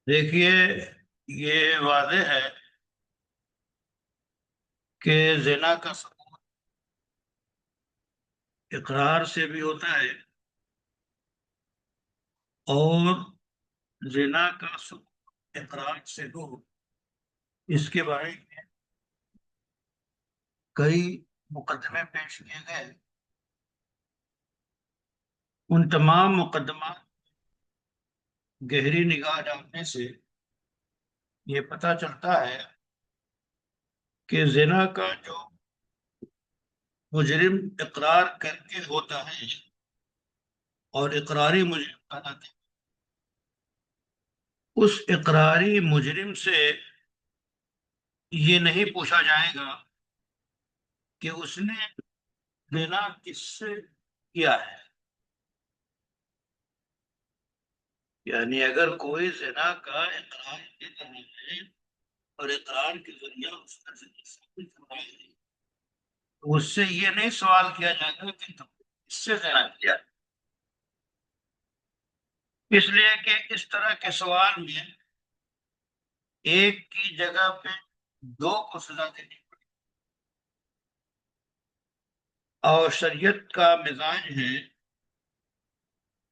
دیکھیے، یہ واضح ہے کہ زنا کا ثبوت اقرار سے بھی ہوتا ہے، اور زنا کا ثبوت اقرار سے ہو، اس کے بارے میں کئی مقدمے پیش کیے گئے۔ ان تمام مقدمات گہری نگاہ ڈالنے سے یہ پتہ چلتا ہے کہ زنا کا جو مجرم اقرار کر کے ہوتا ہے اور اقراری مجرم کہلاتے ہیں، اس اقراری مجرم سے یہ نہیں پوچھا جائے گا کہ اس نے زنا کس سے کیا ہے۔ یعنی اگر کوئی زنا کا اقرار کر رہا ہے اور اقرار کے ذریعہ اس کا زنا ثابت ہو رہا ہے، تو اس سے یہ نہیں سوال کیا جائے گا کہ تم نے کس سے زنا کیا۔ اس لیے کہ اس طرح کے سوال میں ایک کی جگہ پہ دو کو سزا دینی پڑے، اور شریعت کا مزاج ہے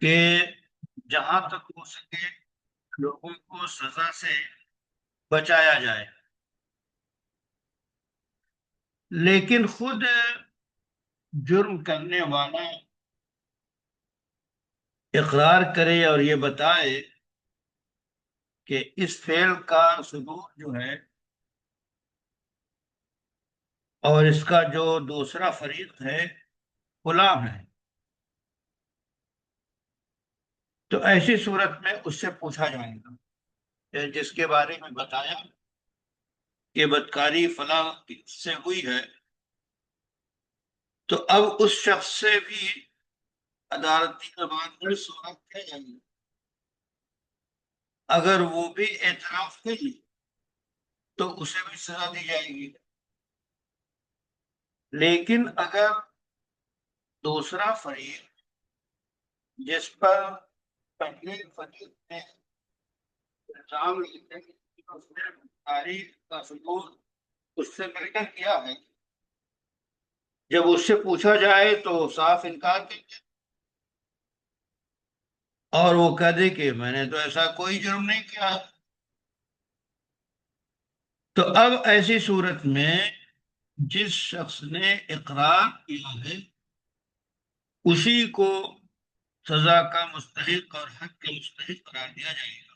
کہ جہاں تک ہو سکے لوگوں کو سزا سے بچایا جائے، لیکن خود جرم کرنے والا اقرار کرے اور یہ بتائے کہ اس فعل کا ثبوت جو ہے اور اس کا جو دوسرا فریق ہے غلام ہے، تو ایسی صورت میں اس سے پوچھا جائے گا، جس کے بارے میں بتایا کہ بدکاری فلاں سے ہوئی ہے، تو اب اس شخص سے بھی عدالتی زبان میں سوال کیا جائے گا۔ اگر وہ بھی اعتراف کرے تو اسے بھی سزا دی جائے گی، لیکن اگر دوسرا فریق جس پر پہلے فریق نے الزام لگایا کہ اس نے تاریخ کا ثبوت اس سے مل کر کیا ہے، جب اس سے پوچھا جائے تو صاف انکار کر دے اور وہ کہہ دے کہ میں نے تو ایسا کوئی جرم نہیں کیا ہے، تو اب ایسی صورت میں جس شخص نے اقرار کیا ہے اسی کو سزا کا مستحق اور حق کے مستحق قرار دیا جائے گا۔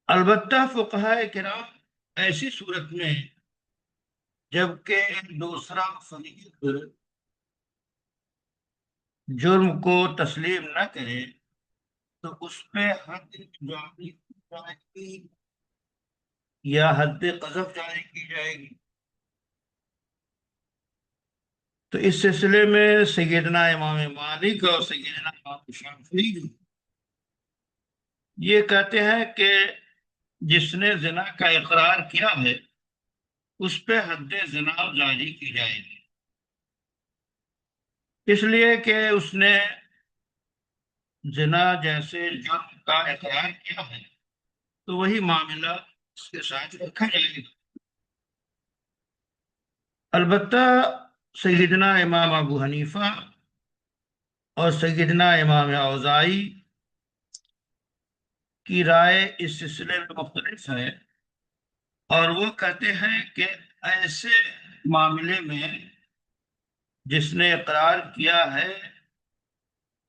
البتہ فقہائے کرام ایسی صورت میں جبکہ ایک دوسرا فریق جرم کو تسلیم نہ کرے تو اس پہ حد جاری کی جائے گی یا حد قذف جاری کی جائے گی۔ تو اس سلسلے میں سیدنا امام مالک اور سیدنا امام شافعی یہ کہتے ہیں کہ جس نے زنا کا اقرار کیا ہے اس پہ حد زنا جاری کی جائے گی، اس لیے کہ اس نے زنا جیسے جرم کا اقرار کیا ہے، تو وہی معاملہ اس کے ساتھ رکھا جائے گا۔ البتہ سیدنا امام ابو حنیفہ اور سیدنا امام اوزاعی کی رائے اس سلسلے میں مختلف ہے، اور وہ کہتے ہیں کہ ایسے معاملے میں جس نے اقرار کیا ہے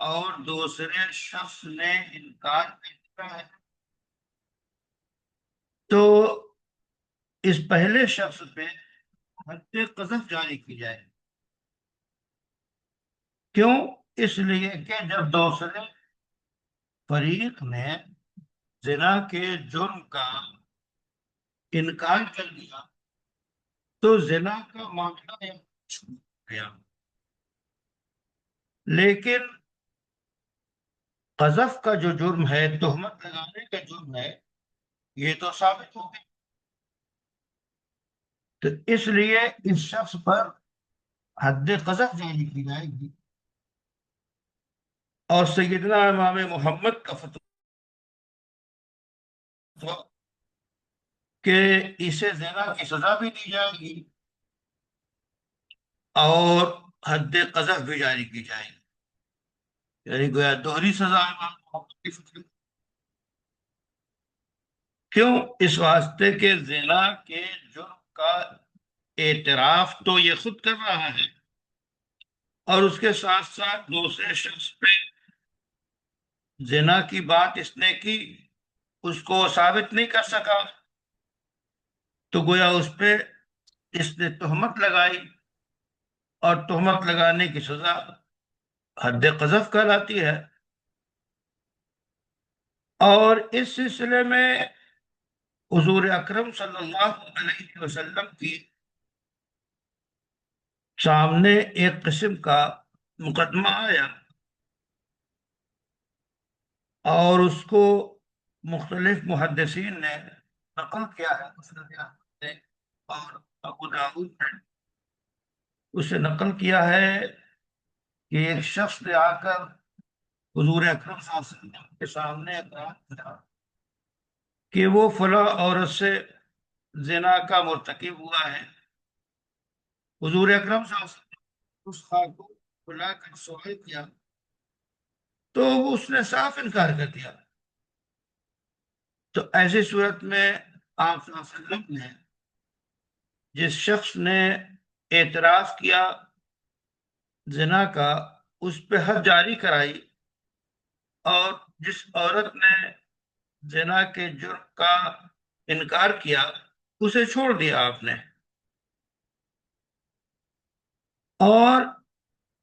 اور دوسرے شخص نے انکار کر دیا ہے، تو اس پہلے شخص پہ حد قذف جاری کی جائے۔ کیوں؟ اس لیے کہ جب دوسرے فریق نے زنا کے جرم کا انکار کر دیا تو زنا کا معاملہ چھوٹ گیا، لیکن قذف کا جو جرم ہے، تہمت لگانے کا جرم ہے، یہ تو ثابت ہو گیا۔ تو اس لیے اس شخص پر حد قذف جاری کی جائے گی، اور سیدنا امام محمد کا فتویٰ کہ اسے زنا کی سزا بھی دی جائے گی اور حد قذف بھی جاری کی جائے گی، یعنی گویا دوہری سزا امام محمد کی فتویٰ۔ کیوں؟ اس واسطے کہ زنا کے جرم کا اعتراف تو یہ خود کر رہا ہے، اور اس کے ساتھ ساتھ دوسرے شخص پہ زنا کی بات اس نے کی، اس کو ثابت نہیں کر سکا، تو گویا اس پہ اس نے تہمت لگائی، اور تہمت لگانے کی سزا حد قذف کہلاتی ہے۔ اور اس سلسلے میں حضور اکرم صلی اللہ علیہ وسلم کی سامنے ایک قسم کا مقدمہ آیا، اور اس کو مختلف محدثین نے نقل کیا ہے، مسند احمد نے اور ابو داؤد نے اسے نقل کیا ہے کہ ایک شخص نے آ کر حضور اکرم صلی اللہ علیہ وسلم کے سامنے اقرار کیا کہ وہ فلاں عورت سے زنا کا مرتکب ہوا ہے۔ حضور اکرم صلی اللہ علیہ وسلم اس خاتون کو بلا کر سوال کیا، تو اس نے صاف انکار کر دیا۔ تو ایسی صورت میں آپ صلی اللہ علیہ وسلم نے جس شخص نے اعتراف کیا زنا کا، اس پہ حد جاری کرائی، اور جس عورت نے زنا کے جرم کا انکار کیا اسے چھوڑ دیا آپ نے۔ اور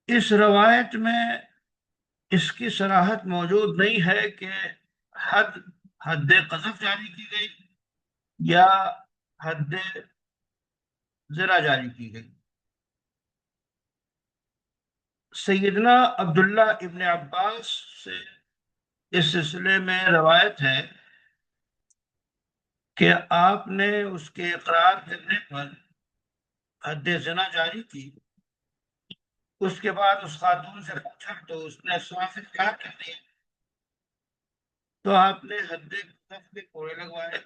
اس روایت میں اس کی صراحت موجود نہیں ہے کہ حد قذف جاری کی گئی یا حد زنا جاری کی گئی۔ سیدنا عبداللہ ابن عباس سے اس سلسلے میں روایت ہے کہ آپ نے اس کے اقرار کرنے پر حد زنا جاری کی، اس کے بعد اس خاتون سے پوچھا تو اس نے صاف انکار کر دیا، تو آپ نے حد قذف کے کوڑے لگوائے۔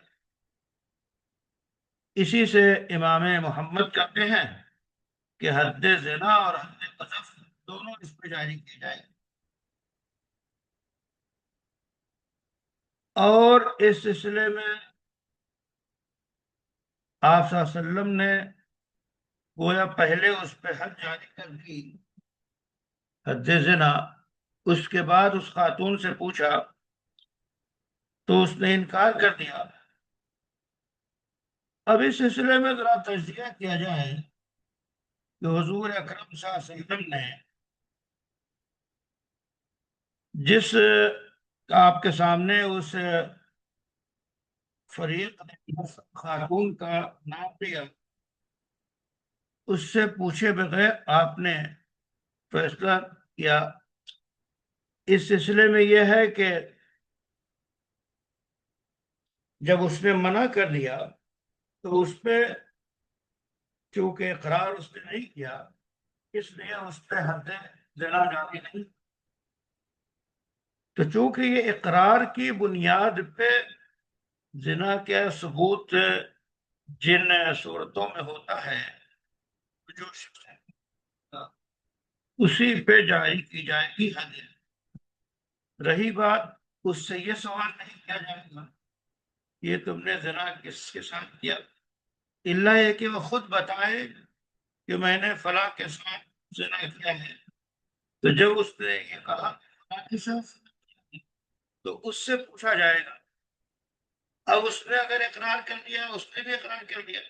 اسی سے امام محمد کہتے ہیں کہ حد زنا اور حد قذف دونوں اس پہ جاری کی جائے، اور اس سلسلے میں آپ صلی اللہ علیہ وسلم نے گویا پہلے اس پہ حد جاری کر دی، حد زنا، اس کے بعد اس خاتون سے پوچھا تو اس نے انکار کر دیا۔ اب اس سلسلے میں ذرا تجزیہ کیا جائے کہ حضور اکرم صلی اللہ علیہ وسلم نے جس آپ کے سامنے اس فریق نے خاتون کا نام لیا، اس سے پوچھے بغیر آپ نے فیصلہ کیا۔ اس سلسلے میں یہ ہے کہ جب اس نے منع کر دیا تو اس پہ چونکہ اقرار اس نے نہیں کیا، اس لیے اس پہ حد زنا جاری نہیں۔ تو چونکہ یہ اقرار کی بنیاد پہ زنا کے ثبوت جن صورتوں میں ہوتا ہے جو شخص ہے اسی پہ جاری کی جائے گی حد۔ رہی بات، اس سے یہ سوال نہیں کیا جائے گا یہ تم نے زنا کس کے ساتھ کیا، الا یہ کہ وہ خود بتائے کہ میں نے فلاں کے ساتھ زنا کیا ہے۔ تو جب اس نے یہ کہا فلاں کے ساتھ، تو اس سے پوچھا جائے گا۔ اب اس نے اگر اقرار کر دیا، اس نے بھی اقرار کر دیا،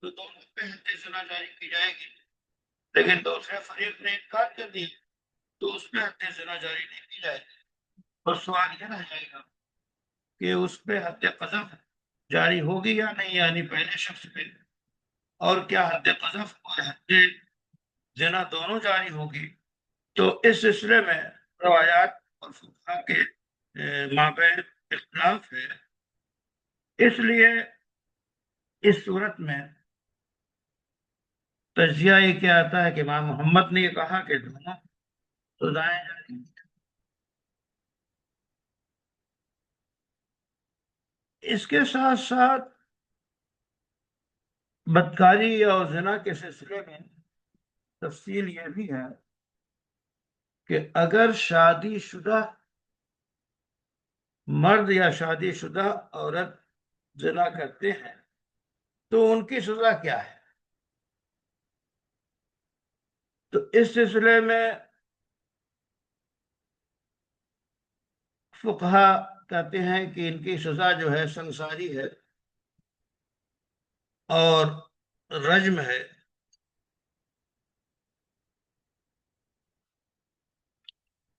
تو دونوں پہ حد زنا جاری کی جائے گی۔ لیکن دوسرے فریق نے انکار کر دیا تو اس پہ حد زنا جاری نہیں کی جائے گی، اور سوال یہ رہ جائے گا کہ اس پہ حد قذف جاری ہوگی یا نہیں، یعنی پہلے شخص پہ، اور کیا حد قذف اور حد زنا دونوں جاری ہوگی۔ تو اس سلسلے میں روایات اور فقہا کے مابین اختلاف ہے۔ اس لیے اس صورت میں تجزیہ یہ کیا آتا ہے کہ امام محمد نے یہ کہا کہ دونوں سزائیں جائیں گی۔ اس کے ساتھ ساتھ بدکاری اور زنا کے سلسلے میں تفصیل یہ بھی ہے کہ اگر شادی شدہ مرد یا شادی شدہ عورت زنا کرتے ہیں تو ان کی سزا کیا ہے؟ تو اس سلسلے میں فقہا کہتے ہیں کہ ان کی سزا جو ہے سنساری ہے اور رجم ہے،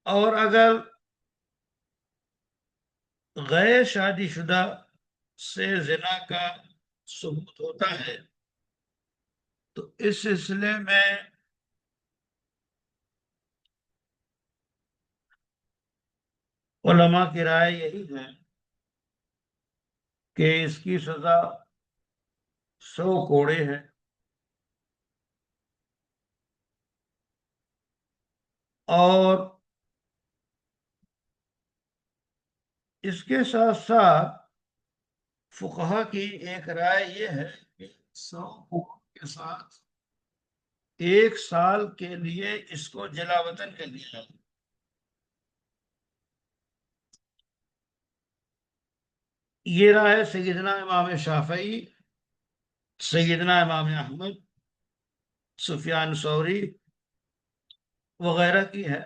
اور اگر غیر شادی شدہ سے زنا کا ثبوت ہوتا ہے تو اس سلسلے میں علماء کی رائے یہی ہے کہ اس کی سزا 100 کوڑے ہے، اور اس کے ساتھ ساتھ فقہا کی ایک رائے یہ ہے کہ 100 کوڑے کے ساتھ 1 سال کے لیے اس کو جلا وطن کر دیا جائے۔ یہ رائے سیدنا امام شافعی، سیدنا امام احمد، سفیان ثوری وغیرہ کی ہے۔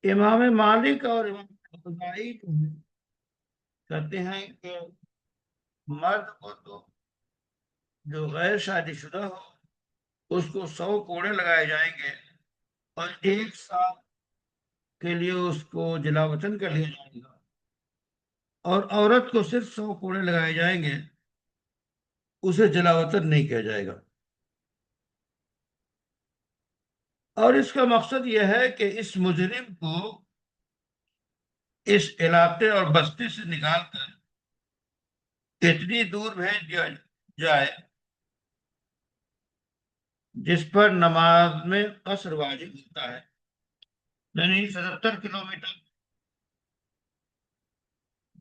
امام مالک اور امام اوزاعی کہتے ہیں کہ مرد کو تو جو غیر شادی شدہ ہو اس کو 100 کوڑے لگائے جائیں گے اور 1 سال کے لیے اس کو جلا وطن کر لیا جائے گا، اور عورت کو صرف 100 کوڑے لگائے جائیں گے، اسے جلا وطن نہیں کیا جائے گا۔ اور اس کا مقصد یہ ہے کہ اس مجرم کو اس علاقے اور بستی سے نکال کر اتنی دور بھیج دیا جائے جس پر نماز میں قصر واجب ہوتا ہے، یعنی 77 کلومیٹر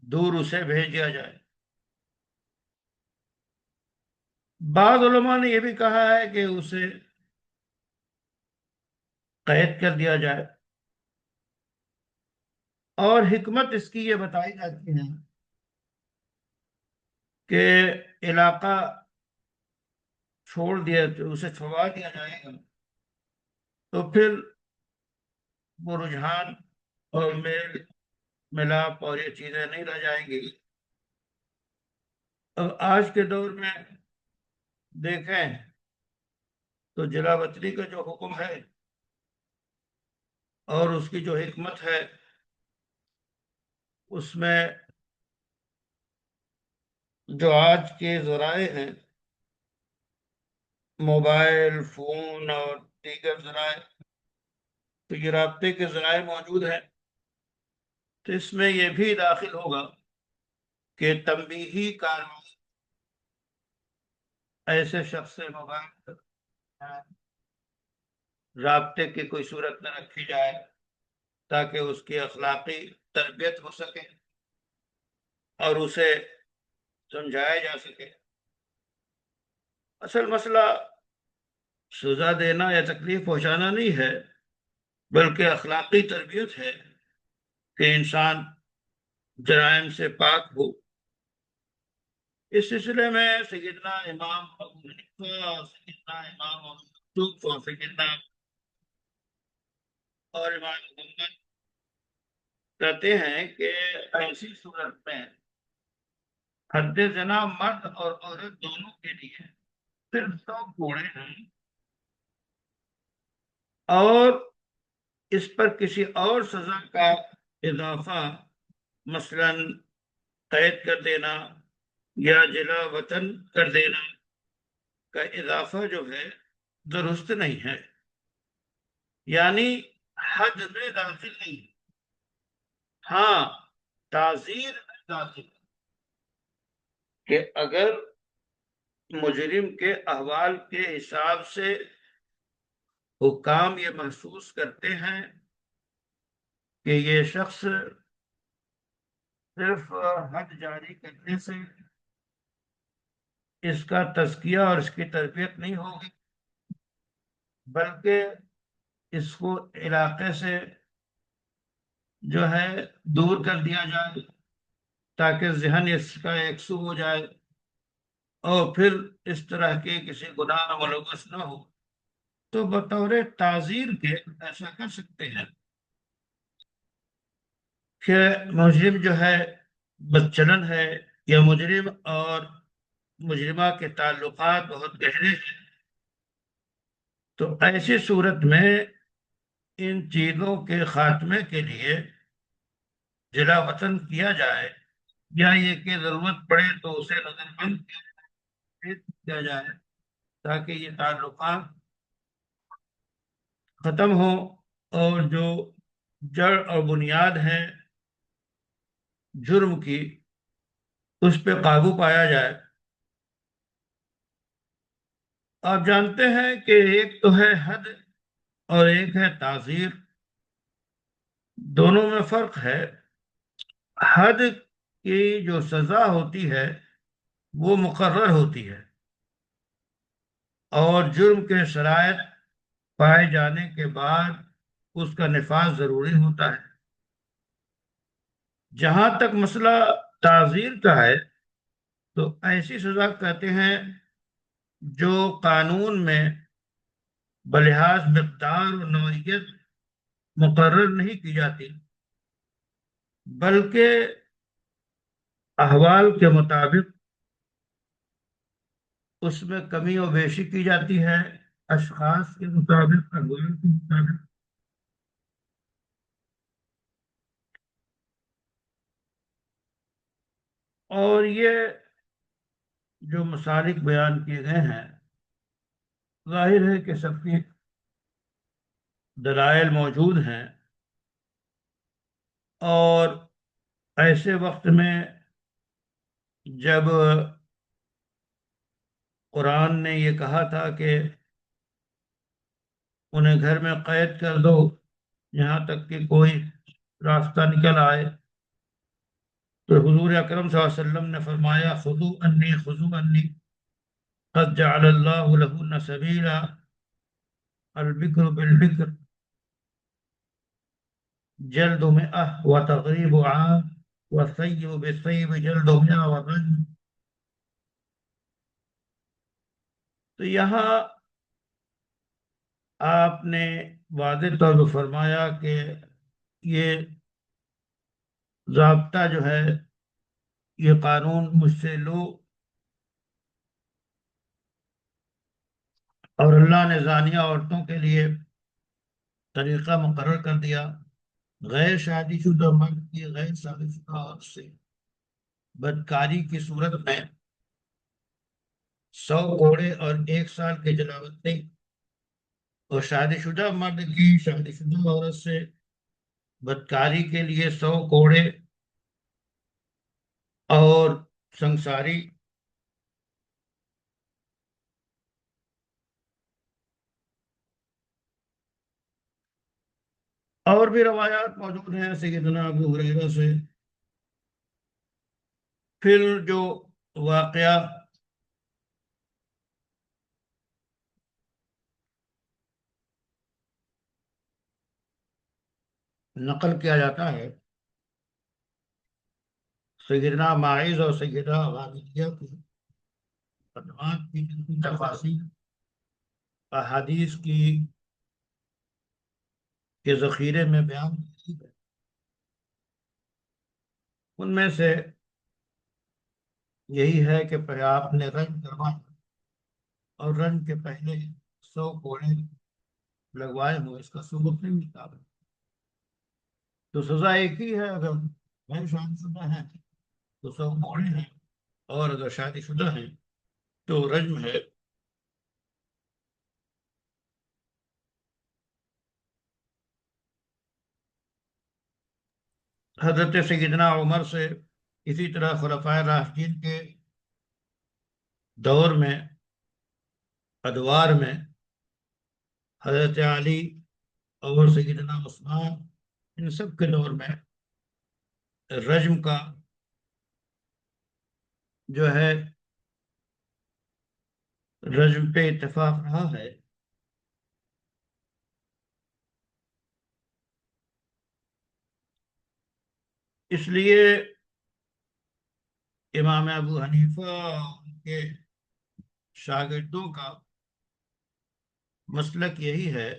دور اسے بھیج دیا جائے۔ بعض علماء نے یہ بھی کہا ہے کہ اسے قید کر دیا جائے، اور حکمت اس کی یہ بتائی جاتی ہے کہ علاقہ چھوڑ دیا، اسے چھوڑا دیا جائے گا تو پھر وہ رجحان اور میل ملاپ اور یہ چیزیں نہیں رہ جائیں گی۔ اب آج کے دور میں دیکھیں تو جلا وطنی کا جو حکم ہے اور اس کی جو حکمت ہے، اس میں جو آج کے ذرائع ہیں، موبائل فون اور دیگر ذرائع، تو یہ رابطے کے ذرائع موجود ہیں، تو اس میں یہ بھی داخل ہوگا کہ تنبیہی کارروائی ایسے شخص سے موبائل پر رابطے کی کوئی صورت نہ رکھی جائے تاکہ اس کی اخلاقی تربیت ہو سکے اور اسے سمجھایا جا سکے۔ اصل مسئلہ سزا دینا یا تکلیف پہنچانا نہیں ہے، بلکہ اخلاقی تربیت ہے کہ انسان جرائم سے پاک ہو۔ اس سلسلے میں سیدنا امام ابو حنیفہ، سیدنا امام ابو یوسف اور سیدنا اور امام محمد کہتے ہیں کہ ایسی صورت میں حد زنا مرد اور عورت دونوں کے لیے صرف 100 کوڑے ہیں، اور اس پر کسی اور سزا کا اضافہ، مثلا قید کر دینا یا جلا وطن کر دینا کا اضافہ جو ہے درست نہیں ہے، یعنی حد میں داخل نہیں۔ ہاں، تعزیر میں داخل کہ اگر مجرم کے احوال کے حساب سے حکام یہ محسوس کرتے ہیں کہ یہ شخص صرف حد جاری کرنے سے اس کا تزکیہ اور اس کی تربیت نہیں ہوگی، بلکہ اس کو علاقے سے جو ہے دور کر دیا جائے تاکہ ذہن اس کا یکسو ہو جائے اور پھر اس طرح کے کسی گناہ میں ملوث نہ ہو، تو بطور تعزیر کے ایسا کر سکتے ہیں کہ مجرم جو ہے بدچلن ہے یا مجرم اور مجرمہ کے تعلقات بہت گہرے ہیں، تو ایسی صورت میں ان چیزوں کے خاتمے کے لیے جلا وطن کیا جائے، یا یہ کہ ضرورت پڑے تو اسے نظر بند کیا جائے تاکہ یہ تعلقات ختم ہو اور جو جڑ اور بنیاد ہے جرم کی اس پہ قابو پایا جائے۔ آپ جانتے ہیں کہ ایک تو ہے حد اور ایک ہے تعزیر، دونوں میں فرق ہے۔ حد کی جو سزا ہوتی ہے وہ مقرر ہوتی ہے اور جرم کے شرائط پائے جانے کے بعد اس کا نفاذ ضروری ہوتا ہے۔ جہاں تک مسئلہ تعزیر کا ہے تو ایسی سزا کہتے ہیں جو قانون میں بلحاظ مقدار و نوعیت مقرر نہیں کی جاتی، بلکہ احوال کے مطابق اس میں کمی و بیشی کی جاتی ہے، اشخاص کے مطابق، احوال کے مطابق۔ اور یہ جو مسالک بیان کیے گئے ہیں ظاہر ہے کہ سب کی دلائل موجود ہیں، اور ایسے وقت میں جب قرآن نے یہ کہا تھا کہ انہیں گھر میں قید کر دو یہاں تک کہ کوئی راستہ نکل آئے، تو حضور اکرم صلی اللہ علیہ وسلم نے فرمایا خذوا انی قد جعل اللہ لہن سبیلا، البکر بالبکر جلد مئہ وتغریب عام والثیب بالثیب جلد مئہ وغن۔ تو یہاں آپ نے واضح طور پر فرمایا کہ یہ ضابطہ جو ہے، یہ قانون مجھ سے لو، اور اللہ نے زانیہ عورتوں کے لیے طریقہ مقرر کر دیا، غیر شادی شدہ مرد کی غیر شادی شدہ عورت سے بدکاری کی صورت میں 100 کوڑے اور 1 سال کی جلاوطنی، اور شادی شدہ مرد کی شادی شدہ عورت سے بدکاری کے لیے 100 کوڑے اور سنساری۔ اور بھی روایات موجود ہیں سیدنا ابو ہریرہ سے۔ پھر جو واقعہ نقل کیا جاتا ہے سیدنا ماعز اور سیدہ غامدیہ کی خدمات کی تفاصیل احادیث کی کے ذخیرے میں بیان کی ہے، ان میں سے یہی ہے کہ آپ نے رنگ کروایا اور رنگ کے پہلے 100 کوڑے لگوائے ہوں، اس کا ثبوت نہیں ملتا، تو سزا ایک ہی ہے۔ اگر غیر شادی شدہ ہے تو 100 کوڑے ہیں، اور اگر شادی شدہ ہیں تو رجم ہے۔ حضرت سیدنا عمر سے اسی طرح خلفائے راشدین کے دور میں، ادوار میں، حضرت علی اور سیدنا عثمان، ان سب کے دور میں رجم کا جو ہے رجم پہ اتفاق رہا ہے۔ اس لیے امام ابو حنیفہ اور ان کے شاگردوں کا مسلک یہی ہے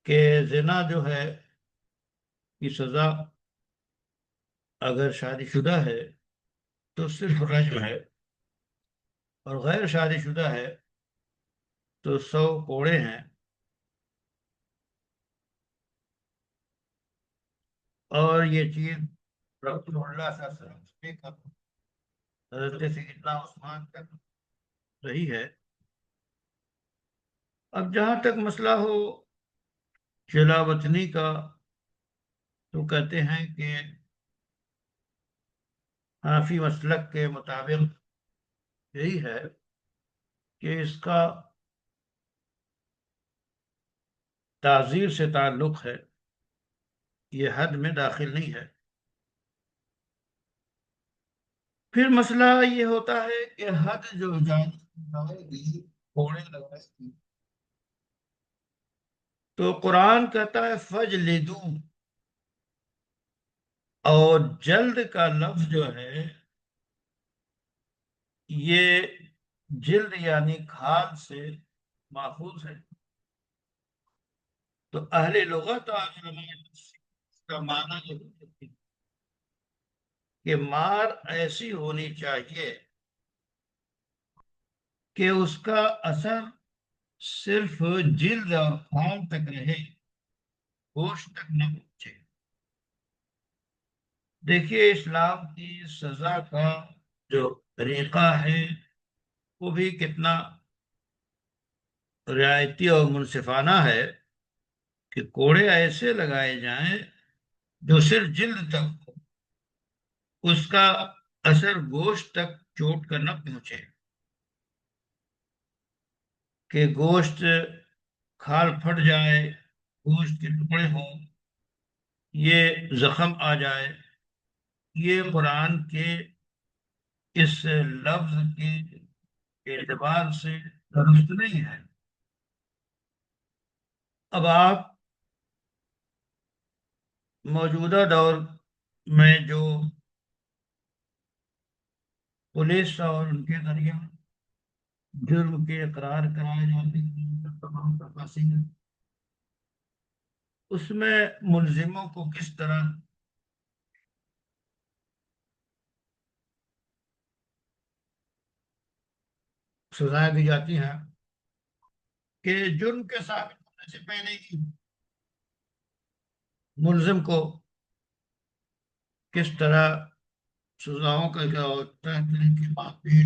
کہ زنا جو ہے کی سزا اگر شادی شدہ ہے تو صرف رجم ہے، اور غیر شادی شدہ ہے تو 100 کوڑے ہیں۔ اور یہ چیز رسول اللہ صلی اللہ علیہ وسلم سے کا حضرت سیدنا عثمان تک رہی ہے۔ اب جہاں تک مسئلہ ہو چلا وطنی کا، تو کہتے ہیں کہ حنفی مسلک کے مطابق یہی ہے کہ اس کا تعزیر سے تعلق ہے، یہ حد میں داخل نہیں ہے۔ پھر مسئلہ یہ ہوتا ہے کہ حد جو جائے گی، کوڑے لگائے گی، تو قرآن کہتا ہے فجلدو، اور جلد کا لفظ جو ہے یہ جلد یعنی کھال سے ماخوذ ہے۔ تو اہل لغت اور علماء تفسیر کا معنی یہ ہے کہ مار ایسی ہونی چاہیے کہ اس کا اثر صرف جلد اور کھال تک رہے، گوشت تک نہ پہنچے۔ دیکھیے اسلام کی سزا کا جو طریقہ ہے وہ بھی کتنا رعایتی اور منصفانہ ہے کہ کوڑے ایسے لگائے جائیں جو صرف جلد تک ہو، اس کا اثر گوشت تک چوٹ کر نہ پہنچے، کہ گوشت کھال پھٹ جائے، گوشت کے ٹکڑے ہوں، یہ زخم آ جائے۔ یہ قرآن کے اس لفظ کے اعتبار سے درست نہیں ہے۔ اب آپ موجودہ دور میں جو پولیس اور ان کے ذریعہ جرم کے اقرار کرائے جاتے ہیں تمام تفاصیل، اس میں ملزموں کو کس طرح سزائیں دی جاتی ہیں کہ جرم کے ثابت ہونے سے پہلے ہی ملزم کو کس طرح سزاؤں کا کیا ہوتا ہے کہ معافی،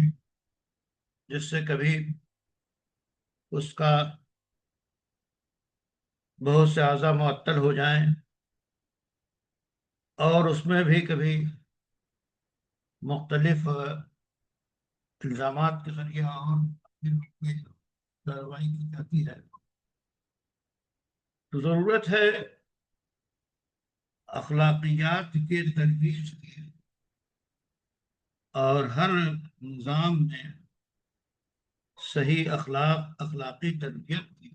جس سے کبھی اس کا بہت سے اعضاء معطل ہو جائیں، اور اس میں بھی کبھی مختلف الزامات کے ذریعے اور کارروائی کی جاتی ہے۔ تو ضرورت ہے اخلاقیات کے ترویج کی، اور ہر نظام میں صحیح اخلاقی تربیت کی۔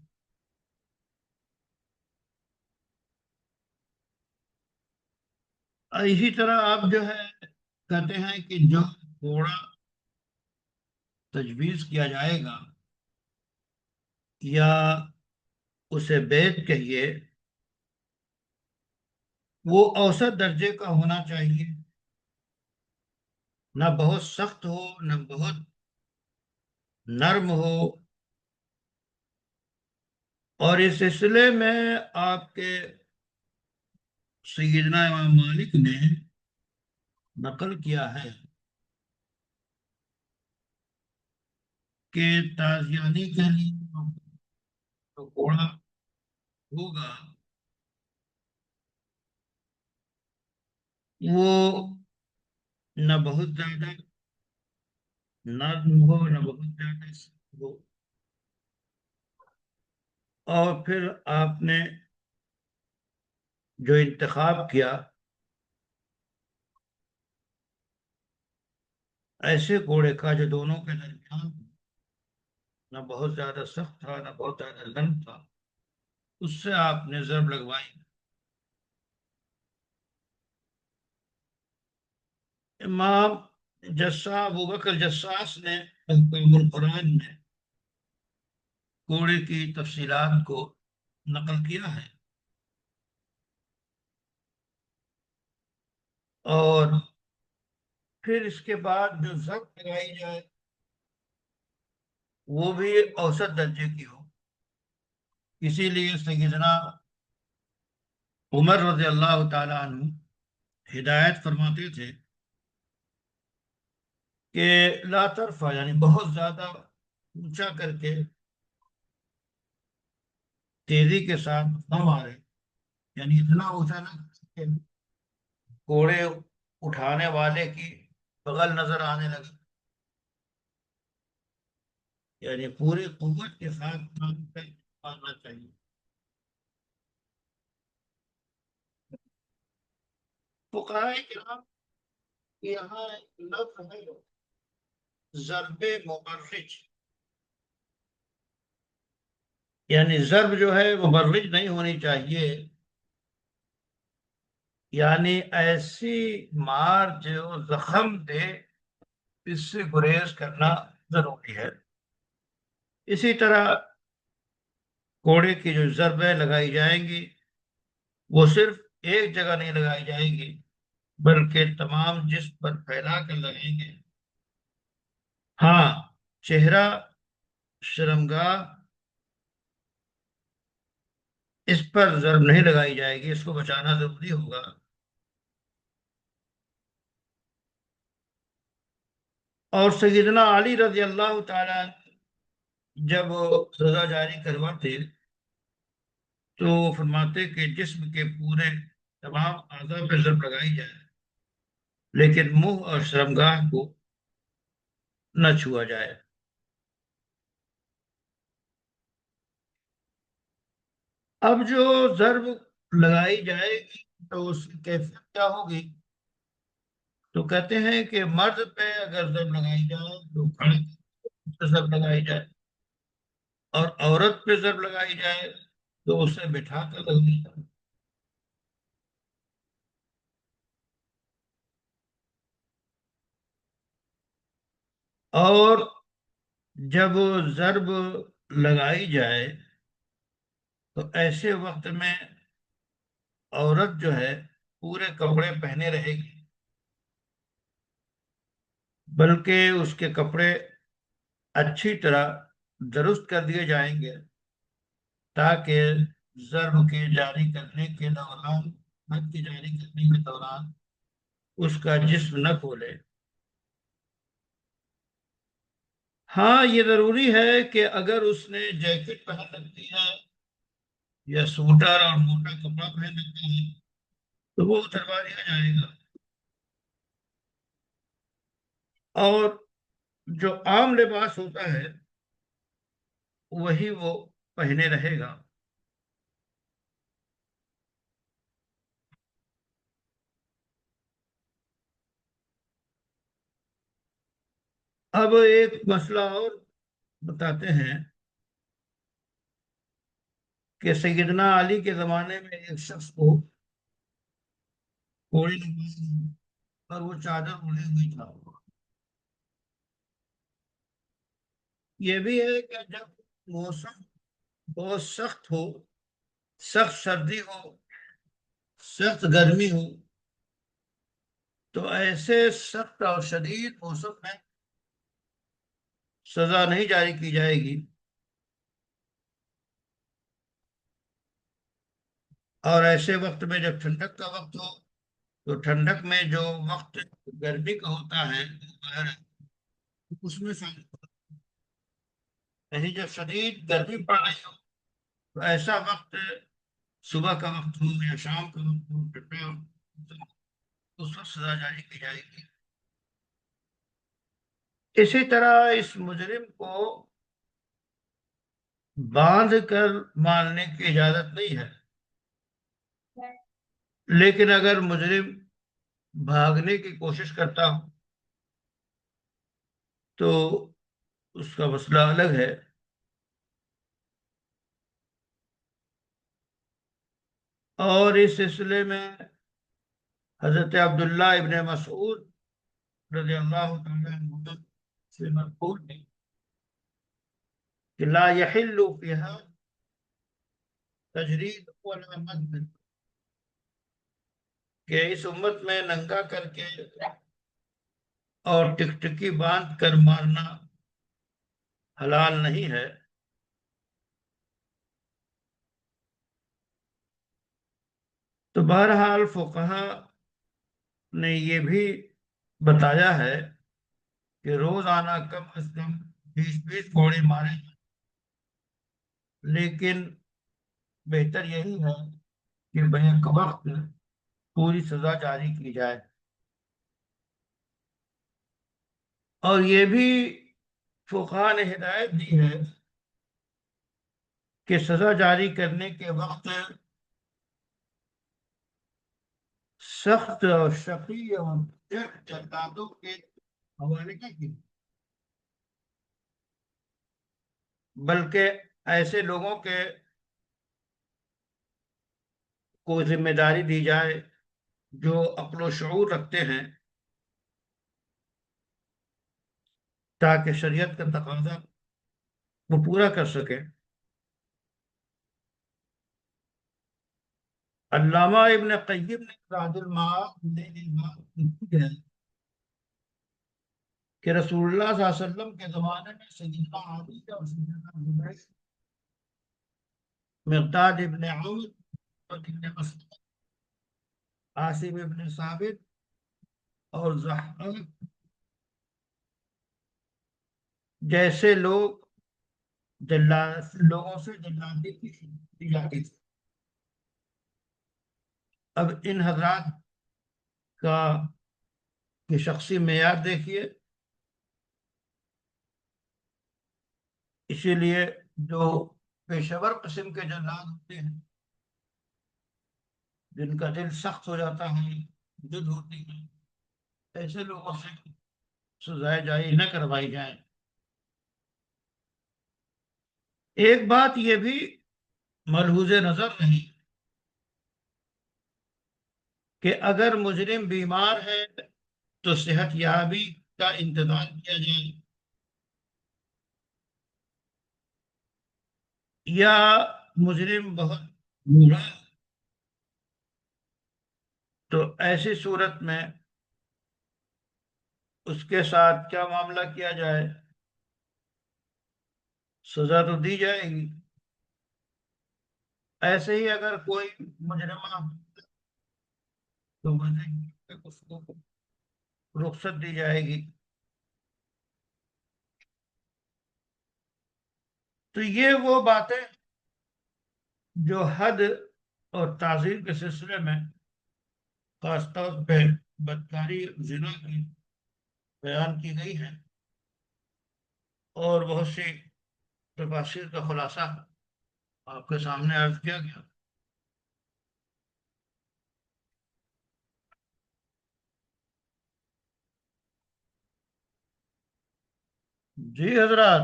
اسی طرح آپ جو ہے کہتے ہیں کہ جو کوڑا تجویز کیا جائے گا یا اسے بیت کہیے، وہ اوسط درجے کا ہونا چاہیے، نہ بہت سخت ہو نہ بہت نرم ہو۔ اور اس سلسلے میں آپ کے سیدنا امام مالک نے نقل کیا ہے کہ تازیانی کے لیے جو کوڑا ہوگا وہ نہ بہت زیادہ نرم ہو نہ بہت زیادہ سخت ہو۔ اور پھر آپ نے جو انتخاب کیا ایسے گھوڑے کا جو دونوں کے درمیان نہ بہت زیادہ سخت تھا نہ بہت زیادہ نرم تھا، اس سے آپ نے ضرب لگوائی۔ امام ابو بکر جساس نے احکام القرآن میں گھوڑے کی تفصیلات کو نقل کیا ہے، اور پھر اس کے بعد جو ضرب لگائی جائے وہ بھی اوسط درجے کی ہو۔ اسی لیے سیدنا عمر رضی اللہ تعالی عنہ ہدایت فرماتے تھے کہ لا ترفع، یعنی بہت زیادہ اونچا کر کے تیزی کے ساتھ نہ مارے، یعنی اتنا اونچا نہ کہ گھوڑے اٹھانے والے کی بغل نظر آنے لگے، یعنی پوری قوت کے ساتھ مارنا چاہیے۔ فقہائے کرام یہاں ایک لفظ ہے ضرب مبرج، یعنی ضرب جو ہے مبرج نہیں ہونی چاہیے، یعنی ایسی مار جو زخم دے، اس سے گریز کرنا ضروری ہے۔ اسی طرح گھوڑے کی جو ضربیں لگائی جائیں گی وہ صرف ایک جگہ نہیں لگائی جائے گی، بلکہ تمام جسم پر پھیلا کر لگیں گے۔ ہاں، چہرہ، شرمگاہ، اس پر ضرب نہیں لگائی جائے گی، اس کو بچانا ضروری ہوگا۔ اور سیدنا علی رضی اللہ تعالی عنہ جب سزا جاری کرواتے تو فرماتے کہ جسم کے پورے تمام اعضاء پہ ضرب لگائی جائے، لیکن منہ اور شرمگاہ کو نہ چھوا جائے۔ اب جو ضرب لگائی جائے گی تو اس کی کیفیت کیا ہوگی؟ تو کہتے ہیں کہ مرد پہ اگر ضرب لگائی جائے تو کھڑے پہ ضرب لگائی جائے، اور عورت پہ ضرب لگائی جائے تو اسے بٹھا کر لگائی جائے۔ اور جب ضرب لگائی جائے تو ایسے وقت میں عورت جو ہے پورے کپڑے پہنے رہے گی، بلکہ اس کے کپڑے اچھی طرح درست کر دیے جائیں گے تاکہ ضرب کے جاری کرنے کے دوران، حد کی جاری کرنے کے دوران اس کا جسم نہ کھولے۔ ہاں، یہ ضروری ہے کہ اگر اس نے جیکٹ پہن رکھی ہے یا سوٹر اور موٹا کپڑا پہن رکھا ہے تو وہ اتروا دیا جائے گا، اور جو عام لباس ہوتا ہے وہی وہ پہنے رہے گا۔ اب ایک مسئلہ اور بتاتے ہیں کہ سیدنا علی کے زمانے میں ایک شخص کو کوڑی لگوائی گئی اور وہ چادر اڑے ہوئی تھا۔ یہ بھی ہے کہ جب موسم بہت سخت ہو، سخت سردی ہو، سخت گرمی ہو، تو ایسے سخت اور شدید موسم میں سزا نہیں جاری کی جائے گی، اور ایسے وقت میں جب ٹھنڈک کا وقت ہو تو ٹھنڈک میں جو وقت گرمی کا ہوتا ہے اس میں شامل ہو۔ یعنی جب شدید گرمی پڑ رہی ہو تو ایسا وقت صبح کا وقت ہو یا شام کا وقت ہو، ٹھنڈا ہو، اس وقت سزا جاری کی جائے گی۔ اسی طرح اس مجرم کو باندھ کر مارنے کی اجازت نہیں ہے، لیکن اگر مجرم بھاگنے کی کوشش کرتا ہو تو اس کا مسئلہ الگ ہے۔ اور اس سلسلے میں حضرت عبداللہ ابن مسعود رضی اللہ تعالیٰ عنہ سے منقول ہے کہ لا يحل فيها تجرید ولا مد، کہ اس امت میں ننگا کر کے اور ٹکٹکی باندھ کر مارنا حلال نہیں ہے۔ تو بہرحال فقہا نے یہ بھی بتایا ہے کہ روزانہ کم از کم 20 کوڑے مارے جائیں، لیکن بہتر یہی ہے کہ بیک وقت پوری سزا جاری کی جائے۔ اور یہ بھی فقہا نے ہدایت دی ہے کہ سزا جاری کرنے کے وقت سخت اور شقی اور جلادوں کے حوالے کی، بلکہ ایسے لوگوں کے کو ذمہ داری دی جائے جو عقل و شعور رکھتے ہیں، تاکہ شریعت کا تقاضا وہ پورا کر سکے۔ علامہ ابن قیم نے زاد المعاد میں لکھی ہے کہ رسول اللہ صلی اللہ علیہ وسلم کے زمانے میں سیدنا علی اور سیدنا زبیر، مقداد ابن عمر اور ابن مسعود، عاصم ابن ثابت اور ضحاک جیسے لوگوں سے جلادی کی جاتی تھی۔ اب ان حضرات کا یہ شخصی معیار دیکھیے، اسی لیے جو پیشہ ور قسم کے جلاد ہوتے ہیں، جن کا دل سخت ہو جاتا ہے، جد ہوتی ہے، ایسے لوگوں سے سزائے جاری نہ کروائی جائیں۔ ایک بات یہ بھی ملحوظ نظر نہیں کہ اگر مجرم بیمار ہے تو صحت یابی کا انتظار کیا جائے، یا مجرم بہت برا تو ایسی صورت میں اس کے ساتھ کیا معاملہ کیا جائے؟ سزا تو دی جائے گی۔ ایسے ہی اگر کوئی مجرمہ تو اس کو رخصت دی جائے گی۔ تو یہ وہ باتیں جو حد اور تعزیر کے سلسلے میں خاص طور پہ بدکاری زنا کی بیان کی گئی ہیں، اور بہت سی تفاصیر کا خلاصہ آپ کے سامنے عرض کیا گیا۔ جی حضرات،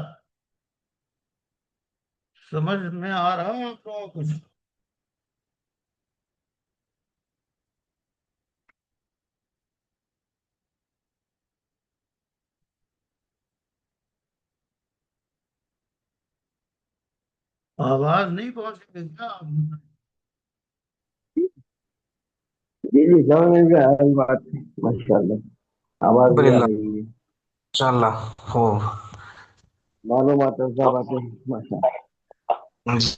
سمجھ میں آ رہا ہے آپ کو کچھ؟ آواز نہیں پہنچ رہی کیا؟ جی جی سمجھ میں بھی آ رہی بات ہے، ماشاء اللہ آواز بھی آ الحمدللہ رہی ہے، انشاءاللہ ہو معلومات سب آتے ہیں ماشاء اللہ۔ جی